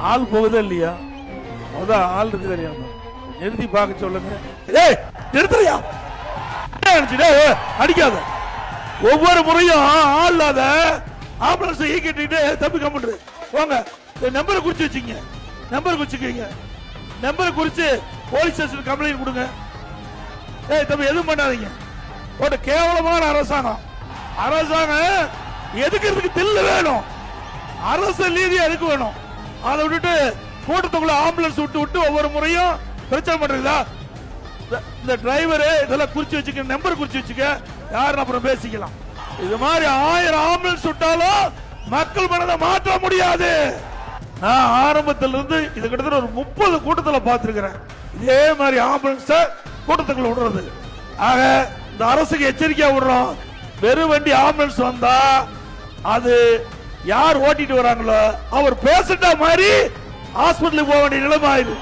ஆள் போகுதா இல்லையா? அதான் ஆள் இருக்கு தெரியாம நிறுத்தி பார்க்க சொல்லுங்க. ஏய் நிறுத்துறியா? அடிக்காத. ஒவ்வொரு முறையும் ஆள் இல்லாத ஆம்புலன்ஸ் ஈக்கிட்டு தம்பி கம்ப்யூட்டர் போங்க. நம்பரை குறிச்சு வச்சுங்க. நம்பர் குறிச்சுக்கீங்க. நம்பரை குறிச்சு போலீஸ் ஸ்டேஷன் கம்ப்ளைண்ட் கொடுங்க. ஏய் தம்பி எதுவும் பண்ணாதீங்க. ஒரு கேவலமான அரசாங்கம். அரசாங்கம் எதுக்கு தில்லு வேணும். அரசு நீதி எதுக்கு வேணும்? அதை விட்டுட்டு கூட்டத்துக்குள்ள ஆம்புலன்ஸ் விட்டு ஒவ்வொரு முறையும் பிரச்சனை பண்றீங்களா? இந்த டிரைவர் இதெல்லாம் குறிச்சு வச்சுக்க. நம்பர் குறிச்சு வச்சுக்க. யாருன்னு அப்புறம் பேசிக்கலாம். இது மாதிரி 1000 ஆம்புலன்ஸ் விட்டாலும் மக்கள் மனதை மாற்ற முடியாது. நான் ஆரம்பத்திலிருந்து இது கிட்டத்தட்ட ஒரு 30 கூட்டத்தில் பார்த்திருக்கிறேன். இதே மாதிரி ஆம்புலன்ஸ் கூட்டத்துக்குள்ள விடுறது. ஆக இந்த அரசுக்கு எச்சரிக்கையா விடுறோம். வெறும் வண்டி ஆம்புலன்ஸ் வந்தா அது யார் ஓட்டிட்டு வராங்களோ அவர் பேசிட்டா மாதிரி ஹாஸ்பிட்டலுக்கு போக வேண்டிய நிலைமை ஆயிடும்.